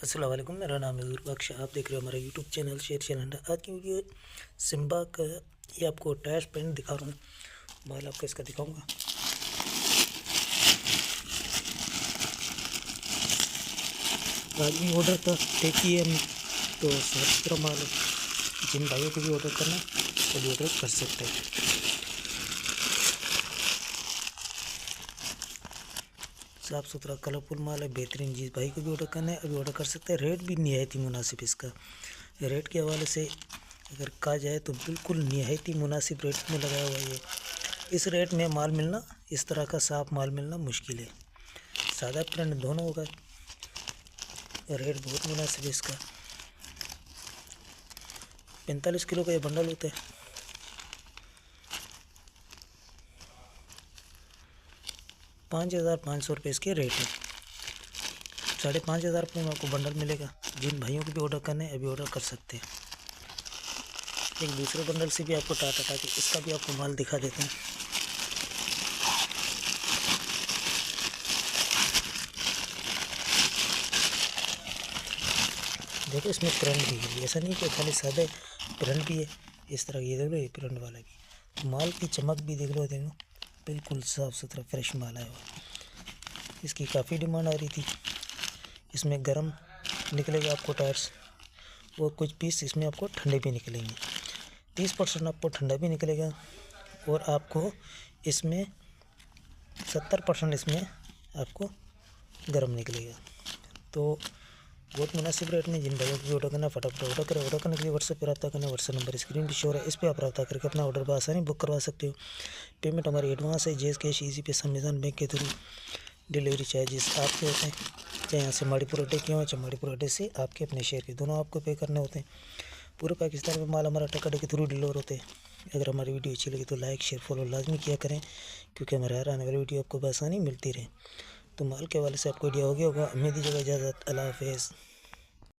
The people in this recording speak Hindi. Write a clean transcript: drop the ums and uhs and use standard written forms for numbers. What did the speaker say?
अस्सलाम वालेकुम, मेरा नाम है बख्श। आप देख रहे हो हमारा यूट्यूब चैनल शेर चैनल। आज की वीडियो सिम्बा का ये आपको टायर पेंट दिखा रहा हूँ। माल आपको इसका दिखाऊंगा। आज भी ऑर्डर था देखिए हम तो साफ सुथरा माल है। जिन भाइयों को भी ऑर्डर करना वो भी ऑर्डर कर सकते हैं। साफ़ सुथरा कलरफुल माल है, बेहतरीन। जिस भाई को भी ऑर्डर करना है अभी ऑर्डर कर सकते हैं। रेट भी निहायत ही मुनासिब इसका। रेट के हवाले से अगर कहा जाए तो बिल्कुल निहायत ही मुनासिब रेट में लगाया हुआ है ये। इस रेट में माल मिलना, इस तरह का साफ माल मिलना मुश्किल है। सादा प्रिंट दोनों होगा। रेट बहुत मुनासिब है इसका। 45 किलो का ये बंडल होता है। ₹5,500 इसके रेट है। 5,500 रुपये में आपको बंडल मिलेगा। जिन भाइयों को भी ऑर्डर करना है अभी ऑर्डर कर सकते हैं। एक दूसरे बंडल से भी आपको टाटा के इसका भी आपको माल दिखा देते हैं। देखो इसमें प्रिंट भी है, ऐसा नहीं कि खाली सादे प्रिंट भी है। इस तरह ये देख लो, ये प्रिंट वाला भी। माल की चमक भी देख लो, बिल्कुल साफ़ सुथरा फ्रेश माल आया हुआ। इसकी काफ़ी डिमांड आ रही थी। इसमें गर्म निकलेगा आपको टायर्स, और कुछ पीस इसमें आपको ठंडे भी निकलेंगे। 30% आपको ठंडा भी निकलेगा और आपको इसमें 70% इसमें आपको गर्म निकलेगा। तो बहुत मुनासिब रेट में जिन भाइयों को ऑर्डर करना फटाफट ऑर्डर करें। ऑर्डर करने के लिए व्हाट्सएप पर रब्ता करना। व्हाट्सएप नंबर स्क्रीन पर शो है, इस पर आप रब्ता करके अपना ऑर्डर बआसानी बुक करवा सकते हो। पेमेंट हमारी एडवांस है, जैस कैश, ईजी पे, संविधान बैंक के थ्रू। डिलीवरी चार्जेस आपके होते हैं, चाहे यहाँ से माड़ीपुर अड्डे के हों, चाहे माड़ीपुर अड्डे से आपके अपने शहर के, दोनों आपको पे करने होते हैं। पूरे पाकिस्तान में माल हमारा ट्रक अड्डे के थ्रू डिलीवर होते हैं। अगर हमारी वीडियो अच्छी लगी तो लाइक शेयर फॉलो लाजमी किया करें, क्योंकि हमारे हर आने वाली वीडियो आपको बआसानी मिलती रहे। तो माल के हवाले से आपको आइडिया हो गया होगा। उम्मीद ही जगह इजाज़त। अल्लाह हाफ़िज़।